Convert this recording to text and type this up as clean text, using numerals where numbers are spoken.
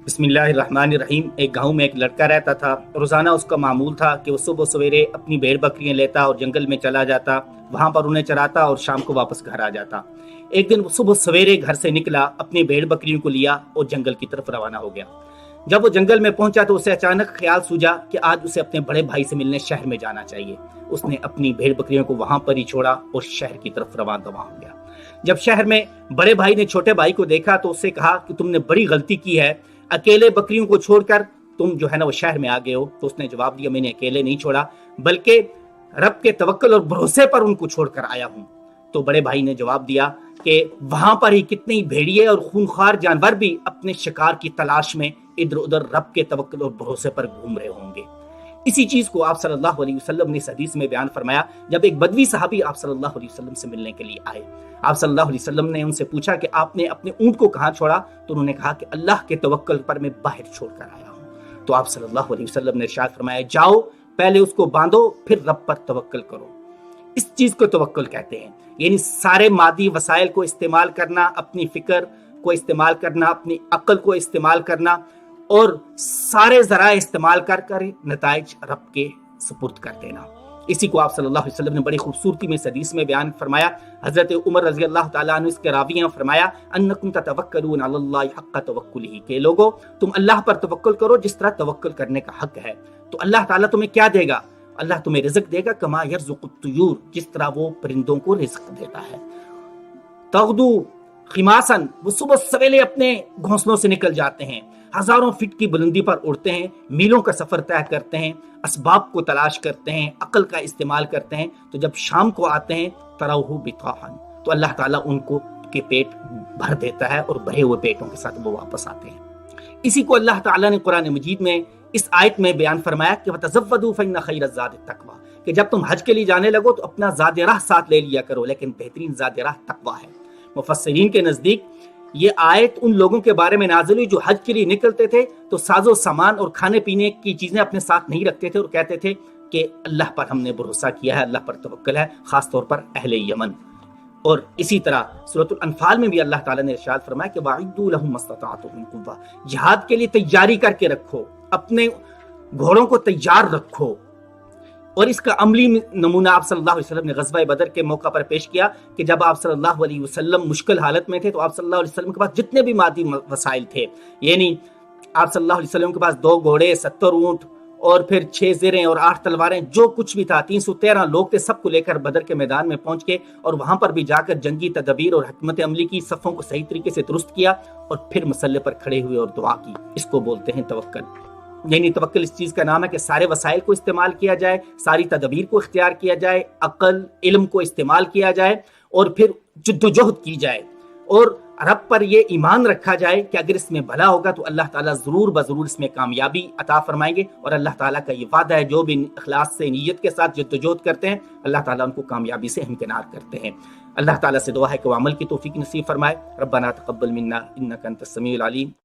بسم اللہ الرحمن الرحیم۔ ایک گاؤں میں ایک لڑکا رہتا تھا۔ روزانہ اس کا معمول تھا کہ وہ صبح سویرے اپنی بھیڑ بکریاں لیتا اور جنگل میں چلا جاتا، وہاں پر انہیں چراتا اور شام کو واپس گھر آ جاتا۔ ایک دن وہ صبح سویرے گھر سے نکلا، اپنی بھیڑ بکریوں کو لیا اور جنگل کی طرف روانہ ہو گیا۔ جب وہ جنگل میں پہنچا تو اسے اچانک خیال سوجا کہ آج اسے اپنے بڑے بھائی سے ملنے شہر میں جانا چاہیے۔ اس نے اپنی بھیڑ بکریوں کو وہاں پر ہی چھوڑا اور شہر کی طرف روانہ ہو گیا۔ جب شہر میں بڑے بھائی نے چھوٹے بھائی کو دیکھا تو اس سے کہا کہ تم نے بڑی غلطی کی ہے، اکیلے بکریوں کو چھوڑ کر تم جو ہے نا وہ شہر میں آ گئے ہو۔ تو اس نے جواب دیا، میں نے اکیلے نہیں چھوڑا بلکہ رب کے توکل اور بھروسے پر ان کو چھوڑ کر آیا ہوں۔ تو بڑے بھائی نے جواب دیا کہ وہاں پر ہی کتنے بھیڑیے اور خونخوار جانور بھی اپنے شکار کی تلاش میں ادھر ادھر رب کے توکل اور بھروسے پر گھوم رہے ہوں گے۔ اسی چیز کو آپ صلی اللہ علیہ وسلم نے اس حدیث میں بیان فرمایا جب ایک بدوی صحابی آپ صلی اللہ علیہ وسلم سے ملنے کے لیے آئے۔ آپ صلی اللہ علیہ وسلم نے ان سے پوچھا کہ آپ نے اپنے اونٹ کو کہاں چھوڑا؟ تو انہوں نے کہا کہ اللہ کے توکل پر میں باہر چھوڑ کر آیا ہوں۔ تو آپ صلی اللہ علیہ وسلم نے ارشاد فرمایا، جاؤ پہلے اس کو باندھو پھر رب پر توکل کرو۔ اس چیز کو توکل کہتے ہیں، یعنی سارے مادی وسائل کو استعمال کرنا، اپنی فکر کو استعمال کرنا، اپنی عقل کو استعمال کرنا اور سارے ذرائع استعمال کر کر نتائج رب کے سپرد کر دینا۔ اسی کو آپ صلی اللہ علیہ وسلم نے بڑی خوبصورتی میں اس حدیث میں بیان فرمایا۔ حضرت عمر رضی اللہ تعالیٰ عنہ اس کے راوی ہیں، فرمایا انکم تتوکلون علی اللہ حق توکلہ، کہ لوگو تم اللہ پر توکل کرو جس طرح توکل کرنے کا حق ہے۔ تو اللہ تعالیٰ تمہیں کیا دے گا؟ اللہ تمہیں رزق دے گا، کما یرزق الطیور، جس طرح وہ پرندوں کو رزق دیتا ہے۔ تغدو خماسن، وہ صبح سویرے اپنے گھونسلوں سے نکل جاتے ہیں، ہزاروں فٹ کی بلندی پر اڑتے ہیں، میلوں کا سفر طے کرتے ہیں، اسباب کو تلاش کرتے ہیں، عقل کا استعمال کرتے ہیں۔ تو جب شام کو آتے ہیں تروہ بطاحن، تو اللہ تعالیٰ ان کو کے پیٹ بھر دیتا ہے اور بھرے ہوئے پیٹوں کے ساتھ وہ واپس آتے ہیں۔ اسی کو اللہ تعالیٰ نے قرآن مجید میں اس آیت میں بیان فرمایا کہ وَتَزَوَّدُوا فَإِنَّ خَيْرَ الزَّادِ التَّقْوَىٰ، کہ جب تم حج کے لیے جانے لگو تو اپنا زاد راہ ساتھ لے لیا کرو، لیکن بہترین زاد راہ تقویٰ ہے۔ مفسرین کے نزدیک یہ آیت ان لوگوں کے بارے میں نازل ہوئی جو حج کے لیے نکلتے تھے تو ساز و سامان اور کھانے پینے کی چیزیں اپنے ساتھ نہیں رکھتے تھے اور کہتے تھے کہ اللہ پر ہم نے بھروسہ کیا ہے، اللہ پر توکل ہے، خاص طور پر اہل یمن۔ اور اسی طرح سورۃ الانفال میں بھی اللہ تعالیٰ نے ارشاد فرمایا کہ وَأَعِدُّوا لَهُم مَّا اسْتَطَعْتُم مِّن قُوَّةٍ، جہاد کے لیے تیاری کر کے رکھو، اپنے گھوڑوں کو تیار رکھو۔ اور اس کا عملی نمونہ آپ صلی اللہ علیہ وسلم نے غزوہ بدر کے موقع پر پیش کیا کہ جب آپ صلی اللہ علیہ وسلم مشکل حالت میں تھے تو آپ صلی اللہ علیہ وسلم کے پاس جتنے بھی مادی وسائل تھے، یعنی آپ صلی اللہ علیہ وسلم کے پاس 2 گھوڑے، 70 اونٹ اور پھر 6 زریں اور 8 تلواریں، جو کچھ بھی تھا، 313 لوگ تھے، سب کو لے کر بدر کے میدان میں پہنچ کے اور وہاں پر بھی جا کر جنگی تدابیر اور حکمت عملی کی، صفوں کو صحیح طریقے سے درست کیا اور پھر مسلح پر کھڑے ہوئے اور دعا کی۔ اس کو بولتے ہیں توکل۔ یعنی توکل اس چیز کا نام ہے کہ سارے وسائل کو استعمال کیا جائے، ساری تدابیر کو اختیار کیا جائے، عقل علم کو استعمال کیا جائے اور پھر جدوجہد کی جائے اور رب پر یہ ایمان رکھا جائے کہ اگر اس میں بھلا ہوگا تو اللہ تعالیٰ ضرور بضرور اس میں کامیابی عطا فرمائیں گے۔ اور اللہ تعالیٰ کا یہ وعدہ ہے، جو بھی اخلاص سے نیت کے ساتھ جدوجہد کرتے ہیں اللہ تعالیٰ ان کو کامیابی سے ہمکنار کرتے ہیں۔ اللہ تعالیٰ سے دعا ہے کہ وہ عمل کی توفیق نصیب فرمائے۔ ربنا تقبل منا انک انت السمیع العلیم۔